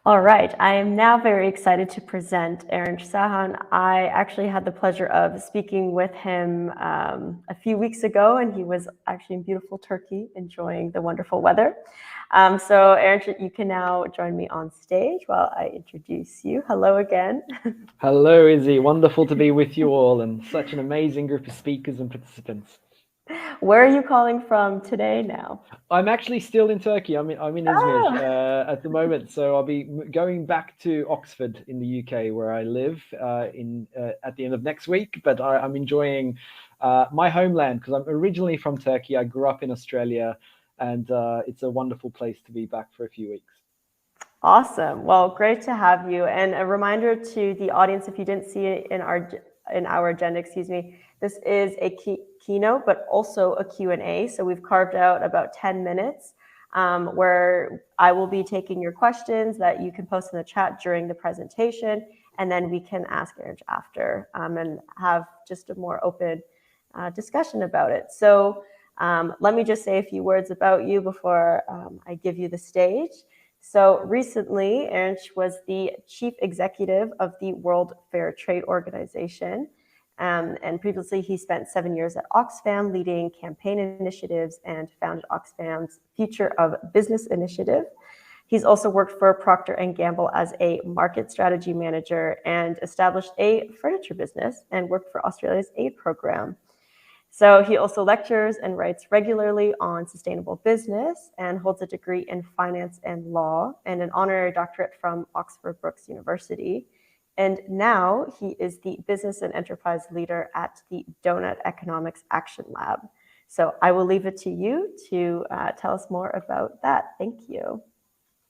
All right, I am now very excited to present Erinch Sahan. I actually had the pleasure of speaking with him a few weeks ago, and he was actually in beautiful Turkey enjoying the wonderful weather. So Erinch, you can now join me on stage while I introduce you. Hello again. Hello, Izzy. Wonderful to be with you all and such an amazing group of speakers and participants. Where are you calling from today now? I'm actually still in Turkey. I'm in Izmir at the moment, so I'll be going back to Oxford in the UK, where I live at the end of next week. But I'm enjoying my homeland because I'm originally from Turkey. I grew up in Australia, and it's a wonderful place to be back for a few weeks. Awesome. Well, great to have you. And a reminder to the audience, if you didn't see it in our agenda, excuse me, this is a keynote, but also a Q&A. So we've carved out about 10 minutes where I will be taking your questions that you can post in the chat during the presentation, and then we can ask Erinch after and have just a more open discussion about it. So let me just say a few words about you before I give you the stage. So recently, Erinch was the chief executive of the World Fair Trade Organization. And previously, he spent 7 years at Oxfam leading campaign initiatives and founded Oxfam's Future of Business initiative. He's also worked for Procter & Gamble as a market strategy manager and established a furniture business and worked for Australia's aid program. So he also lectures and writes regularly on sustainable business and holds a degree in finance and law and an honorary doctorate from Oxford Brookes University. And now he is the business and enterprise leader at the Doughnut Economics Action Lab. So I will leave it to you to tell us more about that. Thank you.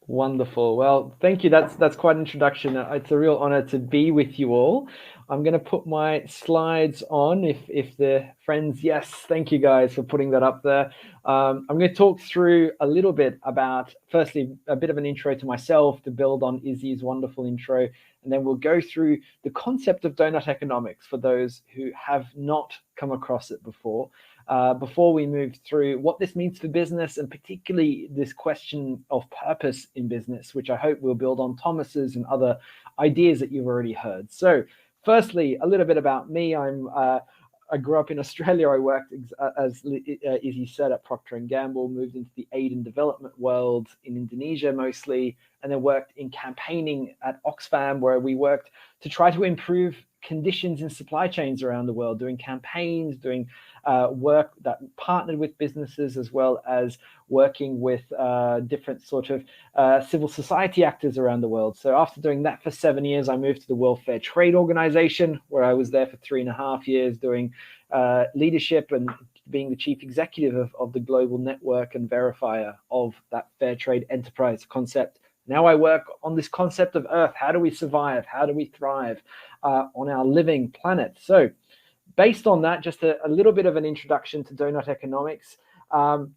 Wonderful. Well, thank you. That's quite an introduction. It's a real honor to be with you all. I'm going to put my slides on if the friends, yes, thank you guys for putting that up there. I'm going to talk through a little bit about, firstly, a bit of an intro to myself to build on Izzy's wonderful intro, and then we'll go through the concept of Doughnut Economics for those who have not come across it before we move through what this means for business, and particularly this question of purpose in business, which I hope will build on Thomas's and other ideas that you've already heard. So firstly, a little bit about me. I grew up in Australia. I worked, as Izzy said, at Procter & Gamble, moved into the aid and development world in Indonesia mostly, and then worked in campaigning at Oxfam, where we worked to try to improve conditions in supply chains around the world, doing campaigns, doing work that partnered with businesses, as well as working with different sort of civil society actors around the world. So after doing that for 7 years, I moved to the World Fair Trade Organization, where I was there for 3.5 years doing leadership and being the chief executive of the global network and verifier of that fair trade enterprise concept. Now I work on this concept of Earth. How do we survive? How do we thrive on our living planet? So based on that, just a little bit of an introduction to Doughnut Economics.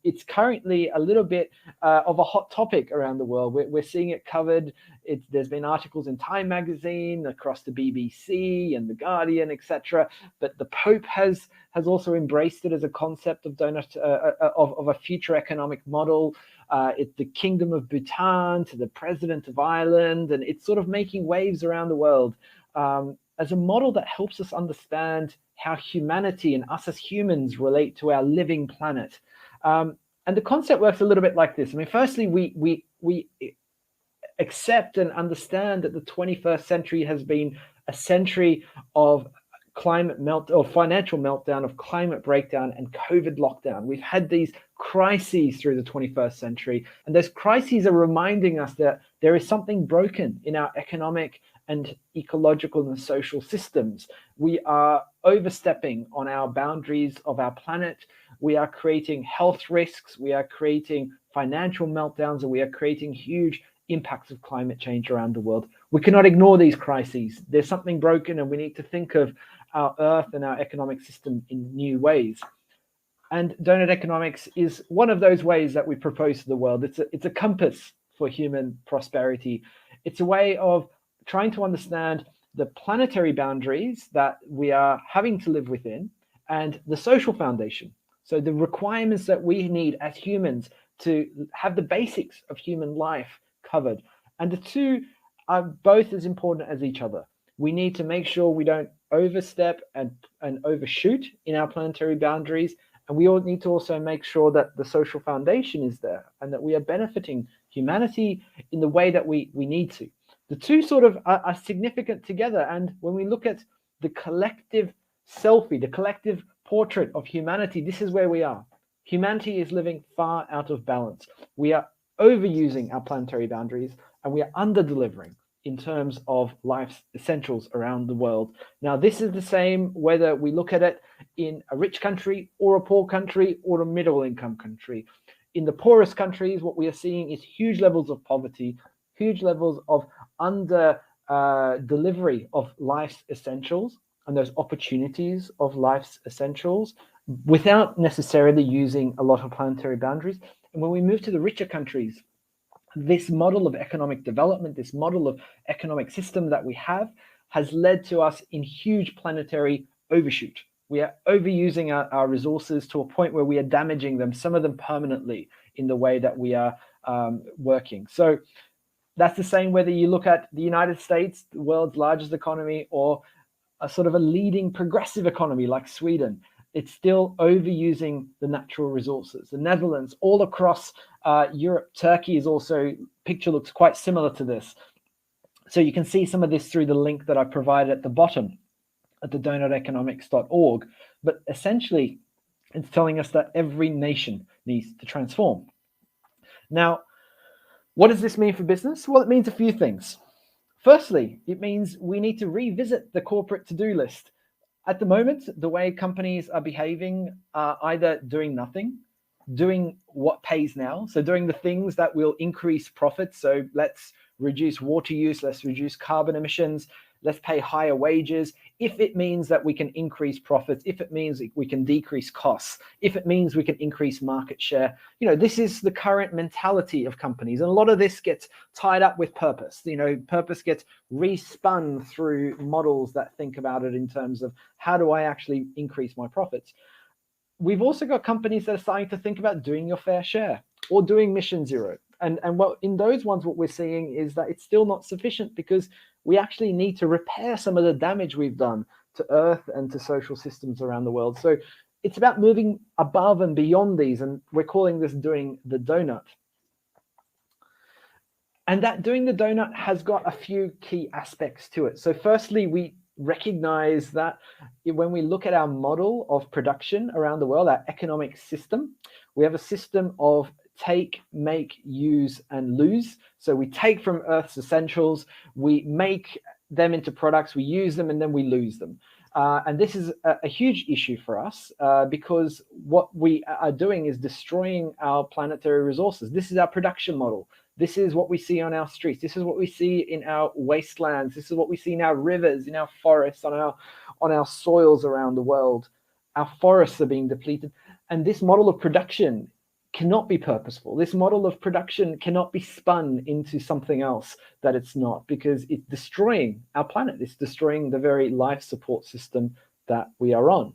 It's currently a little bit of a hot topic around the world. We're seeing it covered. There's been articles in Time magazine, across the BBC and the Guardian, etc. But the Pope has also embraced it as a concept of Doughnut, of a future economic model. It's the Kingdom of Bhutan to the President of Ireland, and it's sort of making waves around the world as a model that helps us understand how humanity and us as humans relate to our living planet. And the concept works a little bit like this. I mean, firstly, we accept and understand that the 21st century has been a century of financial meltdown, of climate breakdown and COVID lockdown. We've had these crises through the 21st century, and those crises are reminding us that there is something broken in our economic and ecological and social systems. We are overstepping on our boundaries of our planet. We are creating health risks. We are creating financial meltdowns, and we are creating huge impacts of climate change around the world. We cannot ignore these crises. There's something broken, and we need to think of our Earth and our economic system in new ways. And Doughnut Economics is one of those ways that we propose to the world. It's a compass for human prosperity. It's a way of trying to understand the planetary boundaries that we are having to live within and the social foundation. So the requirements that we need as humans to have the basics of human life covered. And the two are both as important as each other. We need to make sure we don't overstep and overshoot in our planetary boundaries. And we all need to also make sure that the social foundation is there and that we are benefiting humanity in the way that we need to. The two sort of are significant together. And when we look at the collective selfie, the collective portrait of humanity, this is where we are. Humanity is living far out of balance. We are overusing our planetary boundaries and we are under-delivering in terms of life's essentials around the world. Now, this is the same whether we look at it in a rich country or a poor country or a middle income country. In the poorest countries, what we are seeing is huge levels of poverty, huge levels of under delivery of life's essentials and those opportunities of life's essentials without necessarily using a lot of planetary boundaries. And when we move to the richer countries, this model of economic development, this model of economic system that we have has led to us in huge planetary overshoot. We are overusing our resources to a point where we are damaging them, some of them permanently, in the way that we are working. So that's the same whether you look at the United States, the world's largest economy, or a sort of a leading progressive economy like Sweden. It's still overusing the natural resources. The Netherlands, all across Europe, Turkey is also, picture looks quite similar to this. So you can see some of this through the link that I provided at the bottom at the doughuteconomics.org. But essentially, it's telling us that every nation needs to transform. Now, what does this mean for business? Well, it means a few things. Firstly, it means we need to revisit the corporate to-do list. At the moment, the way companies are behaving are either doing nothing, doing what pays now, so doing the things that will increase profits. So let's reduce water use, let's reduce carbon emissions, let's pay higher wages, if it means that we can increase profits, if it means we can decrease costs, if it means we can increase market share. You know, this is the current mentality of companies. And a lot of this gets tied up with purpose. You know, purpose gets respun through models that think about it in terms of how do I actually increase my profits? We've also got companies that are starting to think about doing your fair share or doing mission zero. And what in those ones, what we're seeing is that it's still not sufficient because we actually need to repair some of the damage we've done to Earth and to social systems around the world. So it's about moving above and beyond these. And we're calling this doing the donut. And that doing the donut has got a few key aspects to it. So firstly, we recognize that when we look at our model of production around the world, our economic system, we have a system of take, make, use, and lose. So we take from Earth's essentials, we make them into products, we use them, and then we lose them. And this is a huge issue for us because what we are doing is destroying our planetary resources. This is our production model. This is what we see on our streets. This is what we see in our wastelands. This is what we see in our rivers, in our forests, on our soils around the world. Our forests are being depleted. And this model of production cannot be purposeful. This model of production cannot be spun into something else that it's not, because it's destroying our planet. It's destroying the very life support system that we are on.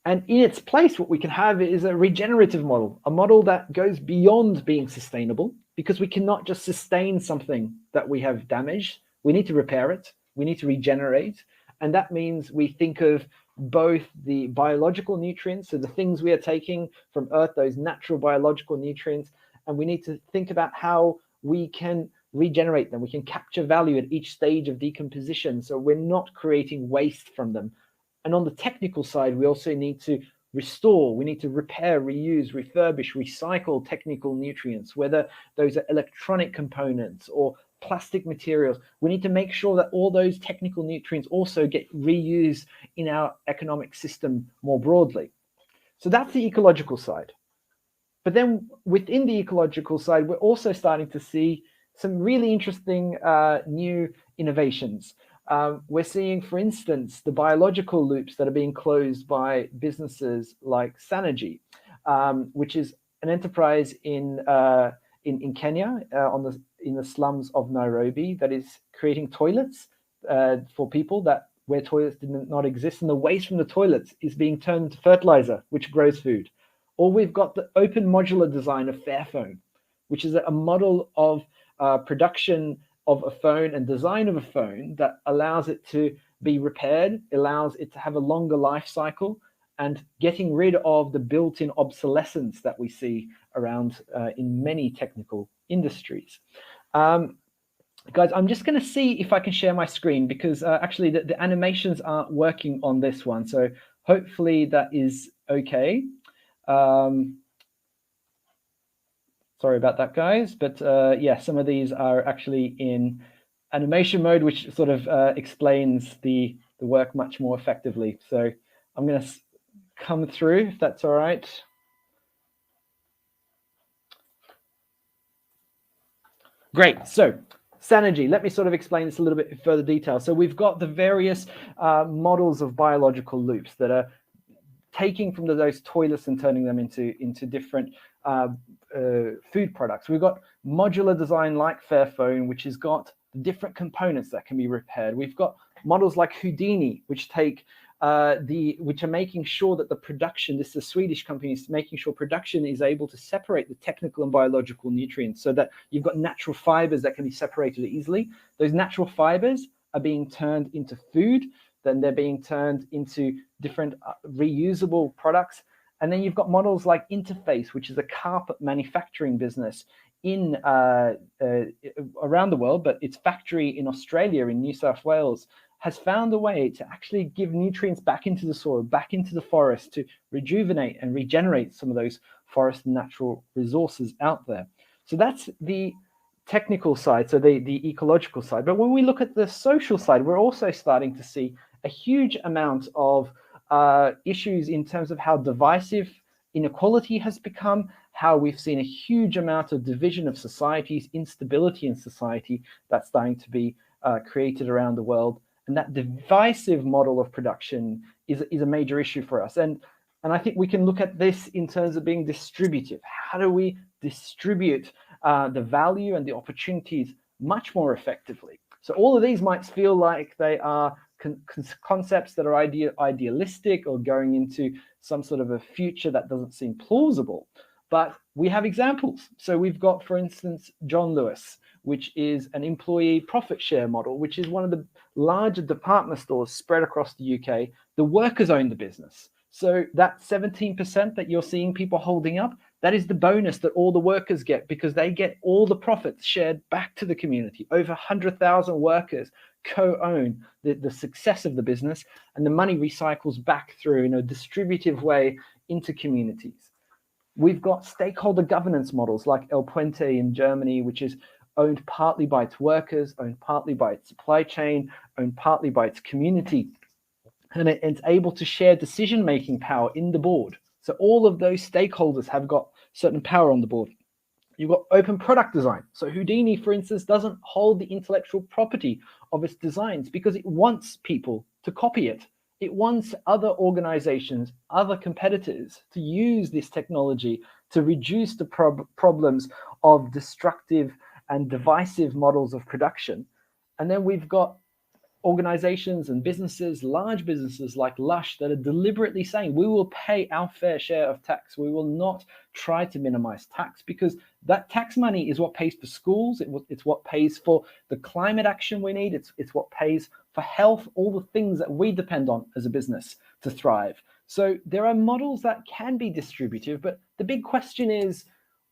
And in its place, what we can have is a regenerative model, a model that goes beyond being sustainable, because we cannot just sustain something that we have damaged. We need to repair it. We need to regenerate. And that means we think of both the biological nutrients, so the things we are taking from Earth, those natural biological nutrients, and we need to think about how we can regenerate them. We can capture value at each stage of decomposition, so we're not creating waste from them. And on the technical side, we also need to restore, we need to repair, reuse, refurbish, recycle technical nutrients, whether those are electronic components or plastic materials. We need to make sure that all those technical nutrients also get reused in our economic system more broadly. So that's the ecological side. But then within the ecological side, we're also starting to see some really interesting new innovations. We're seeing, for instance, the biological loops that are being closed by businesses like Sanergy, which is an enterprise in Kenya, in the slums of Nairobi, that is creating toilets for people where toilets did not exist, and the waste from the toilets is being turned into fertilizer, which grows food. Or we've got the open modular design of Fairphone, which is a model of production of a phone and design of a phone that allows it to be repaired, allows it to have a longer life cycle, and getting rid of the built-in obsolescence that we see around in many technical industries. Guys, I'm just going to see if I can share my screen, because actually the animations aren't working on this one. So hopefully that is okay. Sorry about that, guys. But yeah, some of these are actually in animation mode, which sort of explains the work much more effectively. So I'm going to come through, if that's all right. Great. So Sanergy, let me sort of explain this a little bit in further detail. So we've got the various models of biological loops that are taking from those toilets and turning them into different food products. We've got modular design like Fairphone, which has got different components that can be repaired. We've got models like Houdini, which take which are making sure that the production, this is a Swedish company, is making sure production is able to separate the technical and biological nutrients, so that you've got natural fibers that can be separated easily. Those natural fibers are being turned into food, then they're being turned into different reusable products. And then you've got models like Interface, which is a carpet manufacturing business in around the world, but its factory in Australia, in New South Wales, has found a way to actually give nutrients back into the soil, back into the forest, to rejuvenate and regenerate some of those forest and natural resources out there. So that's the technical side, so the ecological side. But when we look at the social side, we're also starting to see a huge amount of issues in terms of how divisive inequality has become, how we've seen a huge amount of division of societies, instability in society that's starting to be created around the world. And that divisive model of production is a major issue for us. And I think we can look at this in terms of being distributive. How do we distribute the value and the opportunities much more effectively? So all of these might feel like they are concepts that are idealistic or going into some sort of a future that doesn't seem plausible. But we have examples. So we've got, for instance, John Lewis, which is an employee profit share model, which is one of the larger department stores spread across the UK. The workers own the business. So that 17% that you're seeing people holding up, that is the bonus that all the workers get, because they get all the profits shared back to the community. Over 100,000 workers co-own the success of the business, and the money recycles back through in a distributive way into communities. We've got stakeholder governance models like El Puente in Germany, which is owned partly by its workers, owned partly by its supply chain, owned partly by its community. And it's able to share decision-making power in the board. So all of those stakeholders have got certain power on the board. You've got open product design. So Houdini, for instance, doesn't hold the intellectual property of its designs because it wants people to copy it. It wants other organizations, other competitors to use this technology to reduce the problems of destructive and divisive models of production. And then we've got organizations and businesses, large businesses like Lush, that are deliberately saying, we will pay our fair share of tax. We will not try to minimize tax, because that tax money is what pays for schools. It's what pays for the climate action we need. It's what pays for health, all the things that we depend on as a business to thrive. So there are models that can be distributive, but the big question is,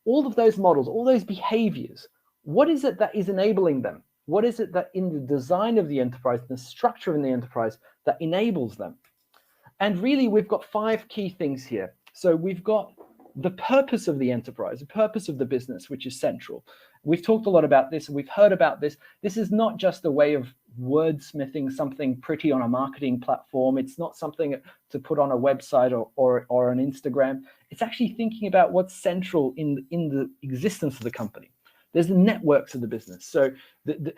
all of those models, all those behaviors, what is it that is enabling them? What is it that in the design of the enterprise, the structure of the enterprise, that enables them? And really, we've got 5 key things here. So we've got the purpose of the enterprise, the purpose of the business, which is central. We've talked a lot about this, and we've heard about this. This is not just a way of wordsmithing something pretty on a marketing platform. It's not something to put on a website or an Instagram. It's actually thinking about what's central in the existence of the company. There's the networks of the business. So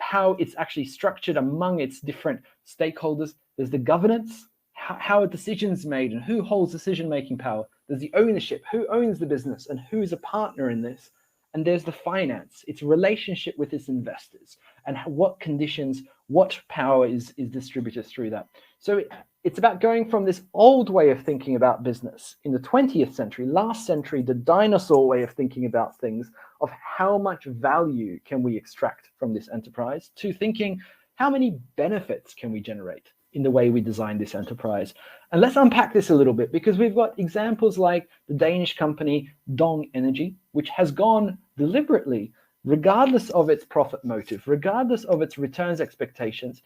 how it's actually structured among its different stakeholders. There's the governance, how are decisions made and who holds decision-making power. There's the ownership, who owns the business and who is a partner in this. And there's the finance, its relationship with its investors and what conditions what power is distributed through that. So it's about going from this old way of thinking about business in the 20th century, last century, the dinosaur way of thinking about things, of how much value can we extract from this enterprise, to thinking how many benefits can we generate in the way we design this enterprise. And let's unpack this a little bit, because we've got examples like the Danish company Doughnut Energy, which has gone deliberately, regardless of its profit motive, regardless of its returns expectations,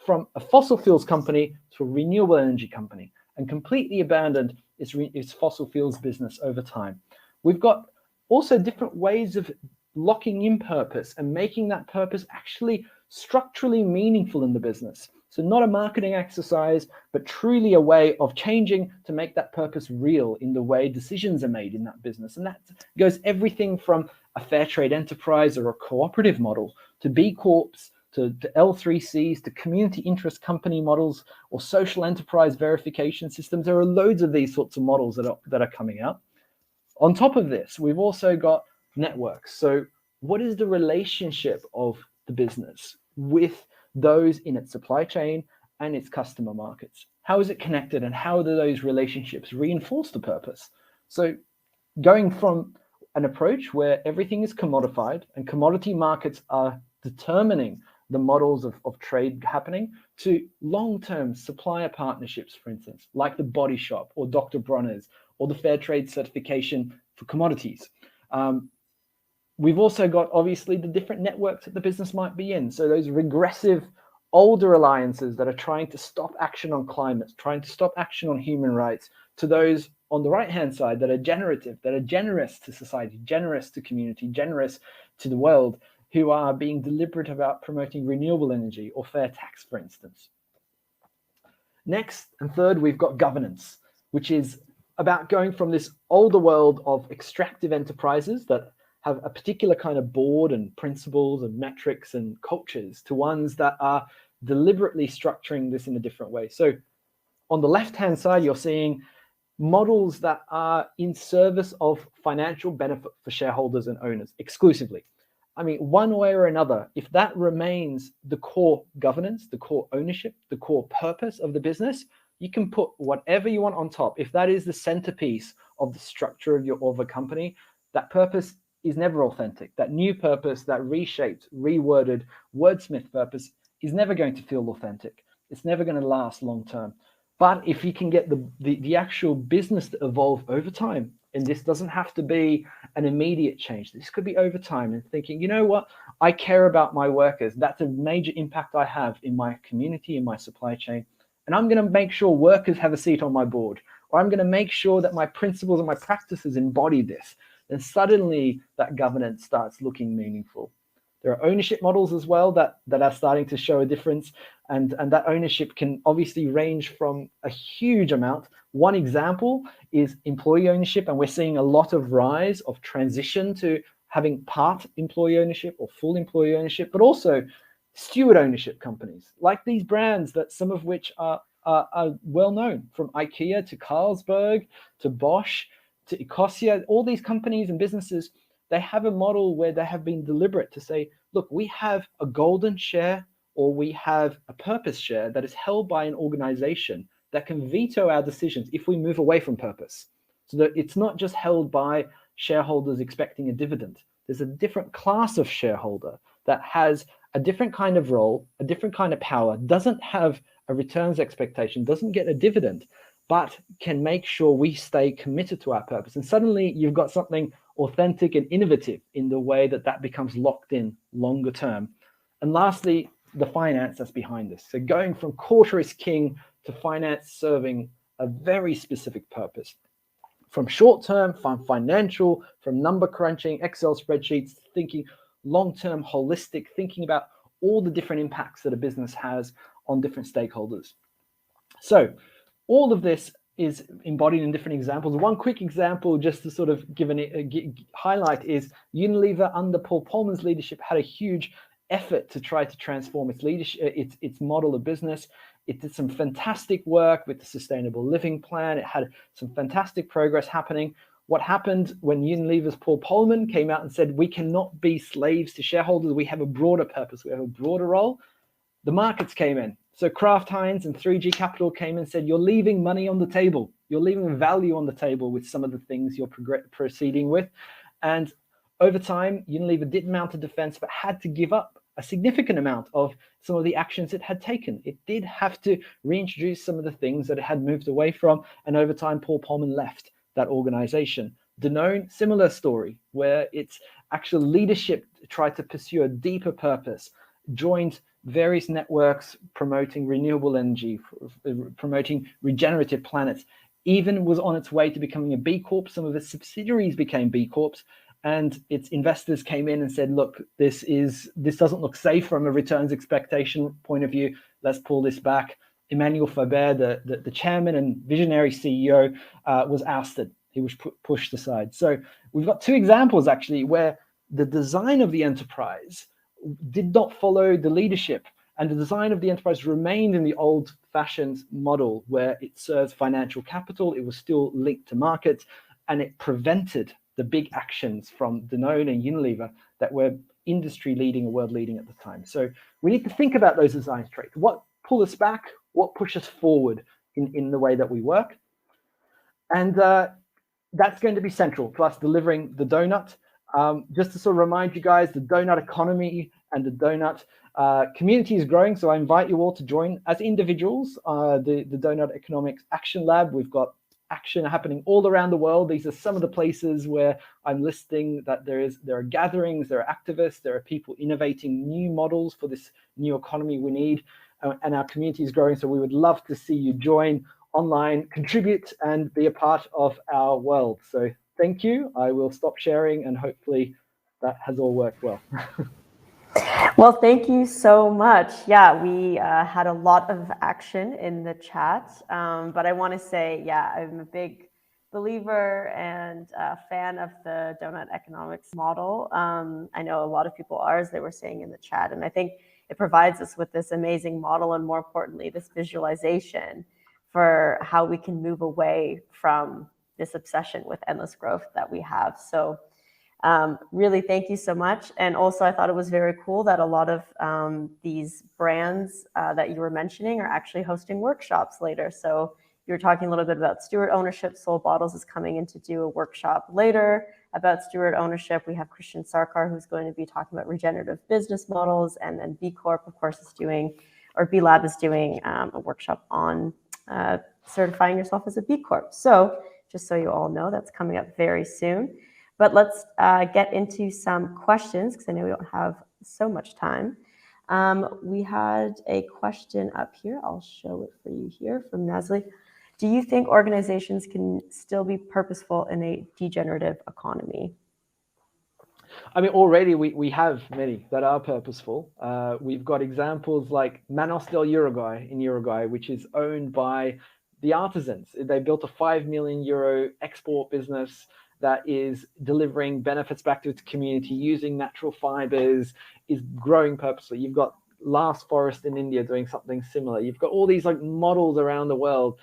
from a fossil fuels company to a renewable energy company, and completely abandoned its fossil fuels business over time. We've got also different ways of locking in purpose and making that purpose actually structurally meaningful in the business. So not a marketing exercise, but truly a way of changing to make that purpose real in the way decisions are made in that business. And that goes everything from a fair trade enterprise or a cooperative model to B Corps, to L3Cs, to community interest company models, or social enterprise verification systems. There are loads of these sorts of models that are coming out. On top of this, we've also got networks. So what is the relationship of the business with those in its supply chain and its customer markets? How is it connected, and how do those relationships reinforce the purpose? So going from an approach where everything is commodified and commodity markets are determining the models of trade happening, to long-term supplier partnerships, for instance, like the Body Shop or Dr. Bronner's, or the Fair Trade certification for commodities. We've also got, obviously, the different networks that the business might be in. So those regressive older alliances that are trying to stop action on climate, trying to stop action on human rights, to those on the right-hand side that are generative, that are generous to society, generous to community, generous to the world, who are being deliberate about promoting renewable energy or fair tax, for instance. Next and third, we've got governance, which is about going from this older world of extractive enterprises that have a particular kind of board and principles and metrics and cultures, to ones that are deliberately structuring this in a different way. So on the left-hand side, you're seeing models that are in service of financial benefit for shareholders and owners exclusively. I mean, one way or another, if that remains the core governance, the core ownership, the core purpose of the business, you can put whatever you want on top. If that is the centerpiece of the structure of a company, that purpose is never authentic. That new purpose, that reshaped, reworded, wordsmith purpose is never going to feel authentic. It's never going to last long term. But if you can get the actual business to evolve over time, and this doesn't have to be an immediate change, this could be over time, and thinking, you know what, I care about my workers. That's a major impact I have in my community, in my supply chain. And I'm going to make sure workers have a seat on my board, or I'm going to make sure that my principles and my practices embody this. Then suddenly that governance starts looking meaningful. There are ownership models as well that are starting to show a difference. And that ownership can obviously range from a huge amount. One example is employee ownership, and we're seeing a lot of rise of transition to having part employee ownership or full employee ownership, but also steward ownership companies, like these brands that some of which are well known, from IKEA to Carlsberg to Bosch to Ecosia. All these companies and businesses, they have a model where they have been deliberate to say, look, we have a golden share, or we have a purpose share that is held by an organization that can veto our decisions if we move away from purpose. So that it's not just held by shareholders expecting a dividend. There's a different class of shareholder that has a different kind of role, a different kind of power, doesn't have a returns expectation, doesn't get a dividend, but can make sure we stay committed to our purpose. And suddenly you've got something authentic and innovative in the way that becomes locked in longer term. And lastly, the finance that's behind this. So going from quarter is king to finance serving a very specific purpose. From short-term, from financial, from number crunching, Excel spreadsheets, thinking long-term, holistic, thinking about all the different impacts that a business has on different stakeholders. So all of this is embodied in different examples. One quick example, just to sort of give highlight, is Unilever under Paul Polman's leadership had a huge effort to try to transform its leadership, its model of business. It did some fantastic work with the Sustainable Living Plan. It had some fantastic progress happening. What happened when Unilever's Paul Polman came out and said, we cannot be slaves to shareholders, we have a broader purpose, we have a broader role? The markets came in. So Kraft Heinz and 3G Capital came and said, you're leaving money on the table. You're leaving value on the table with some of the things you're proceeding with. And over time, Unilever did mount a defense, but had to give up a significant amount of some of the actions it had taken. It did have to reintroduce some of the things that it had moved away from. And over time, Paul Polman left that organization. Danone, similar story, where its actual leadership tried to pursue a deeper purpose, joined various networks promoting renewable energy, promoting regenerative planets, even was on its way to becoming a B Corp. Some of its subsidiaries became B Corps, and its investors came in and said, look, this doesn't look safe from a returns expectation point of view. Let's pull this back. Emmanuel Faber, the chairman and visionary CEO, was ousted. He was pushed aside. So we've got two examples, actually, where the design of the enterprise did not follow the leadership, and the design of the enterprise remained in the old-fashioned model where it serves financial capital. It was still linked to markets, and it prevented the big actions from Danone and Unilever that were industry-leading or world-leading at the time. So we need to think about those design traits. What pull us back? What push us forward in the way that we work? And that's going to be central to us delivering the donut. Just to sort of remind you guys, the Doughnut Economy and the Doughnut community is growing. So I invite you all to join as individuals. The Doughnut Economics Action Lab, we've got action happening all around the world. These are some of the places where I'm listing that there are gatherings, there are activists, there are people innovating new models for this new economy we need. And our community is growing. So we would love to see you join online, contribute, and be a part of our world. So thank you. I will stop sharing, and hopefully that has all worked well. Well, thank you so much. Yeah, we had a lot of action in the chat, but I want to say, yeah, I'm a big believer and fan of the Doughnut Economics model. I know a lot of people are, as they were saying in the chat, and I think it provides us with this amazing model, and more importantly, this visualization for how we can move away from this obsession with endless growth that we have. So really, thank you so much. And also, I thought it was very cool that a lot of these brands that you were mentioning are actually hosting workshops later. So you were talking a little bit about steward ownership. Soul Bottles is coming in to do a workshop later about steward ownership. We have Christian Sarkar, who's going to be talking about regenerative business models. And then B Corp, of course, is doing, or B Lab is doing a workshop on certifying yourself as a B Corp. So just so you all know, that's coming up very soon. But let's get into some questions, because I know we don't have so much time. We had a question up here. I'll show it for you here from Nazli. Do you think organizations can still be purposeful in a degenerative economy? I mean, already we have many that are purposeful. We've got examples like Manos del Uruguay in Uruguay, which is owned by the artisans. They built a €5 million export business that is delivering benefits back to its community using natural fibers, is growing purposely. You've got Last Forest in India doing something similar. You've got all these like models around the world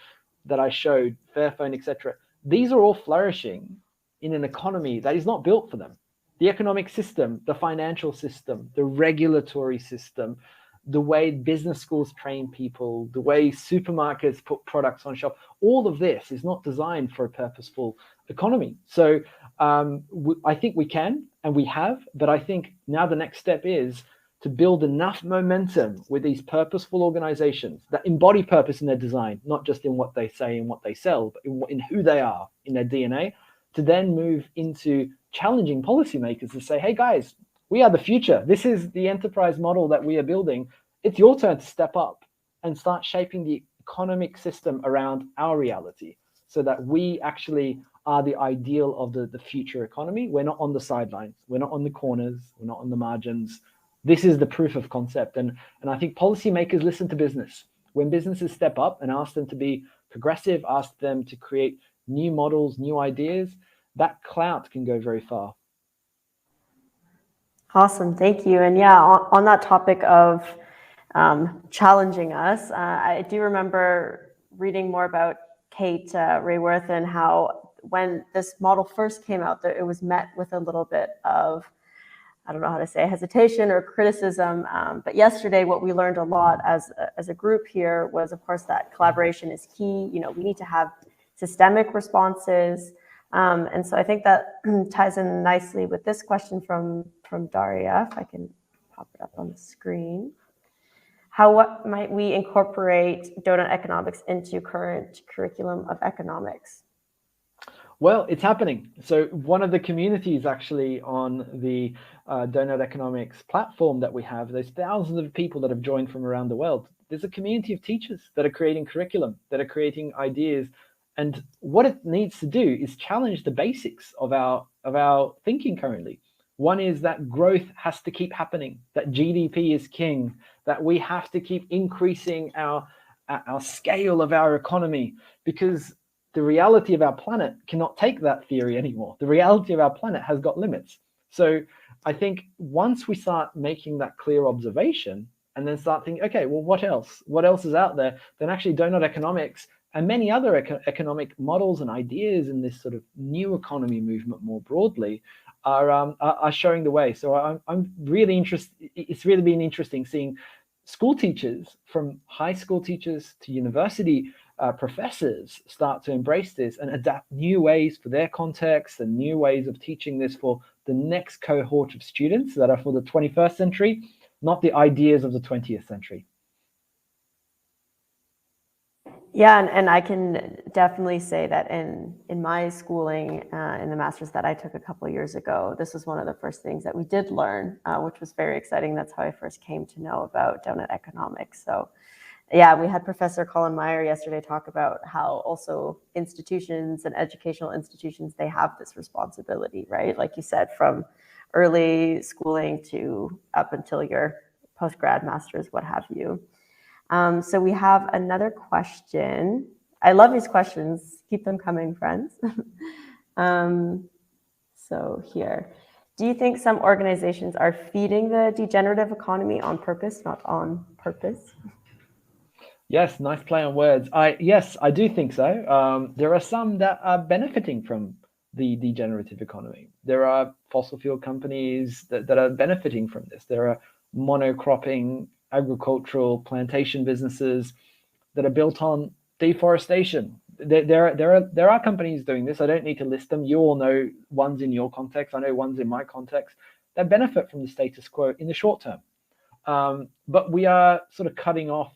that I showed, Fairphone, etc. These are all flourishing in an economy that is not built for them. The economic system, the financial system, the regulatory system, the way business schools train people, the way supermarkets put products on shelf, all of this is not designed for a purposeful economy. So I think we can, and we have, but I think now the next step is to build enough momentum with these purposeful organizations that embody purpose in their design, not just in what they say and what they sell, but in who they are, in their DNA, to then move into challenging policymakers to say, hey guys, we are the future. This is the enterprise model that we are building. It's your turn to step up and start shaping the economic system around our reality so that we actually are the ideal of the future economy. We're not on the sidelines. We're not on the corners. We're not on the margins. This is the proof of concept. And I think policymakers listen to business. When businesses step up and ask them to be progressive, ask them to create new models, new ideas, that clout can go very far. Awesome, thank you. And yeah, on that topic of challenging us, I do remember reading more about Kate Raworth and how when this model first came out, it was met with a little bit of I don't know how to say, hesitation or criticism. But yesterday, what we learned a lot as a group here was, of course, that collaboration is key. We need to have systemic responses. And so I think that ties in nicely with this question from Daria, if I can pop it up on the screen. What might we incorporate Doughnut Economics into current curriculum of economics? Well, it's happening. So one of the communities actually on the Doughnut Economics platform that we have, there's thousands of people that have joined from around the world. There's a community of teachers that are creating curriculum, that are creating ideas. And what it needs to do is challenge the basics of our thinking currently. One is that growth has to keep happening, that GDP is king, that we have to keep increasing our scale of our economy, because the reality of our planet cannot take that theory anymore. The reality of our planet has got limits. So I think once we start making that clear observation and then start thinking, okay, well, what else? What else is out there? Then actually Doughnut Economics and many other economic models and ideas in this sort of new economy movement more broadly are showing the way. So I'm really interested. It's really been interesting seeing school teachers, from high school teachers to university professors, start to embrace this and adapt new ways for their context and new ways of teaching this for the next cohort of students that are for the 21st century, not the ideas of the 20th century. Yeah, and I can definitely say that in my schooling, in the master's that I took a couple of years ago, this was one of the first things that we did learn, which was very exciting. That's how I first came to know about Doughnut Economics. So yeah, we had Professor Colin Meyer yesterday talk about how also institutions and educational institutions, they have this responsibility, right? Like you said, from early schooling to up until your post-grad master's, what have you. So we have another question. I love these questions. Keep them coming, friends. So here, do you think some organizations are feeding the degenerative economy on purpose, not on purpose? Yes, nice play on words. Yes, I do think so. There are some that are benefiting from the degenerative economy. There are fossil fuel companies that are benefiting from this. There are monocropping agricultural plantation businesses that are built on deforestation. There are companies doing this. I don't need to list them. You all know ones in your context. I know ones in my context that benefit from the status quo in the short term. But we are sort of cutting off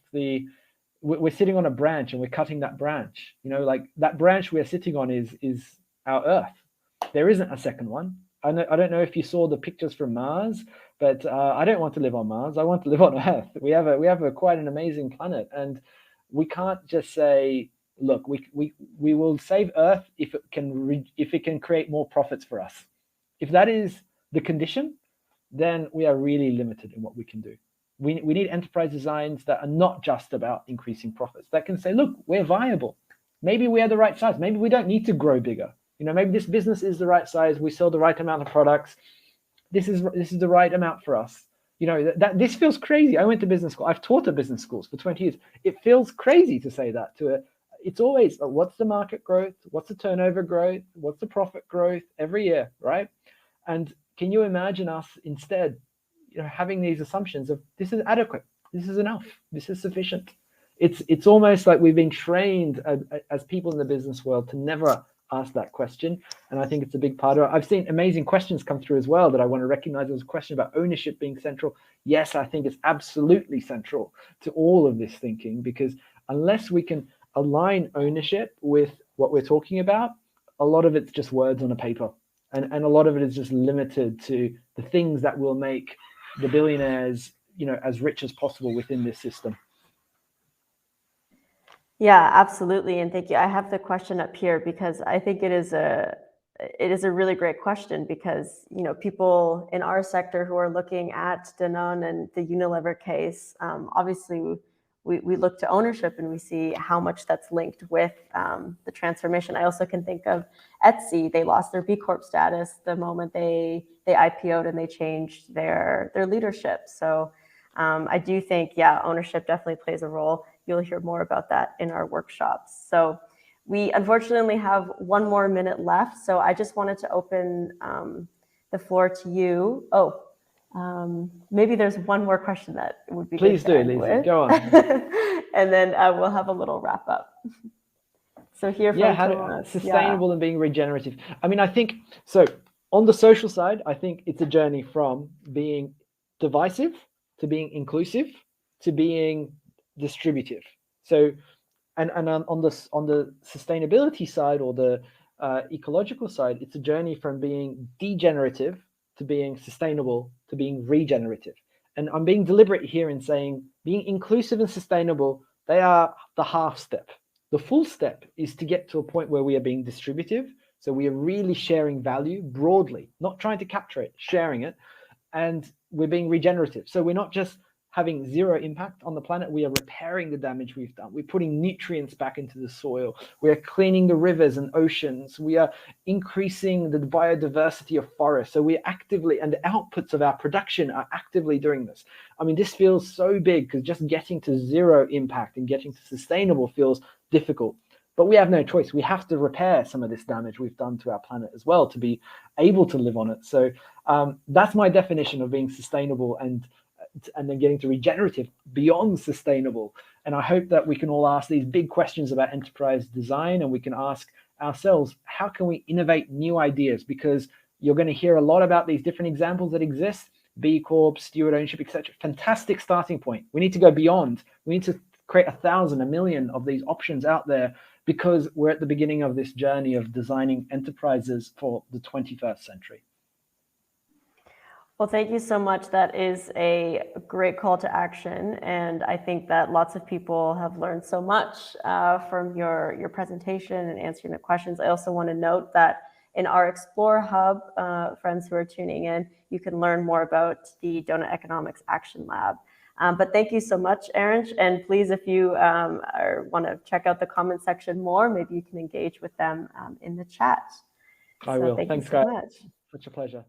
we're sitting on a branch and we're cutting that branch. Like that branch we're sitting on is our Earth. There isn't a second one. I don't know if you saw the pictures from Mars, but I don't want to live on Mars. I want to live on Earth. We have a quite an amazing planet, and we can't just say, look, we will save Earth if it can create more profits for us. If that is the condition, then we are really limited in what we can do. We need enterprise designs that are not just about increasing profits, that can say, look, we're viable. Maybe we are the right size. Maybe we don't need to grow bigger. Maybe this business is the right size. We sell the right amount of products. This is the right amount for us. That this feels crazy. I went to business school. I've taught at business schools for 20 years. It feels crazy to say that it's always, what's the market growth? What's the turnover growth? What's the profit growth every year, right? And can you imagine us instead having these assumptions of this is adequate, this is enough, this is sufficient? It's almost like we've been trained as people in the business world to never ask that question, and I think it's a big part of it. I've seen amazing questions come through as well that I want to recognize. There's a question about ownership being central. Yes, I think it's absolutely central to all of this thinking, because unless we can align ownership with what we're talking about, a lot of it's just words on a paper, and a lot of it is just limited to the things that will make the billionaires, as rich as possible within this system. Yeah, absolutely. And thank you. I have the question up here because I think it is a really great question, because, people in our sector who are looking at Danone and the Unilever case, obviously we look to ownership and we see how much that's linked with the transformation. I also can think of Etsy. They lost their B Corp status the moment they IPO'd and they changed their leadership. So I do think, ownership definitely plays a role. You'll hear more about that in our workshops. So we unfortunately have 1 more minute left. So I just wanted to open the floor to you. Oh, Maybe there's one more question that would be Please good to end Lizzie, with. go on. And then we'll have a little wrap up. So here from Thomas, sustainable and being regenerative. I mean, I think, so on the social side, I think it's a journey from being divisive to being inclusive to being distributive. So, and on the sustainability side or the ecological side, it's a journey from being degenerative to being sustainable to being regenerative. And I'm being deliberate here in saying being inclusive and sustainable, they are the half step. The full step is to get to a point where we are being distributive. So we are really sharing value broadly, not trying to capture it, sharing it. And we're being regenerative. So we're not just having zero impact on the planet. We are repairing the damage we've done. We're putting nutrients back into the soil. We are cleaning the rivers and oceans. We are increasing the biodiversity of forests. So we're actively, and the outputs of our production are actively doing this. I mean, this feels so big because just getting to zero impact and getting to sustainable feels difficult. But we have no choice. We have to repair some of this damage we've done to our planet as well to be able to live on it. So that's my definition of being sustainable and then getting to regenerative beyond sustainable. And I hope that we can all ask these big questions about enterprise design, and we can ask ourselves, how can we innovate new ideas? Because you're going to hear a lot about these different examples that exist, B Corp, steward ownership, etc. Fantastic starting point. We need to go beyond. We need to create 1,000, 1,000,000 of these options out there, because we're at the beginning of this journey of designing enterprises for the 21st century. Well, thank you so much. That is a great call to action. And I think that lots of people have learned so much from your presentation and answering the questions. I also want to note that in our Explore Hub, friends who are tuning in, you can learn more about the Doughnut Economics Action Lab. But thank you so much, Erinch. And please, if you want to check out the comment section more, maybe you can engage with them in the chat. I will. Thank Thanks, you so guys. much. Such a pleasure.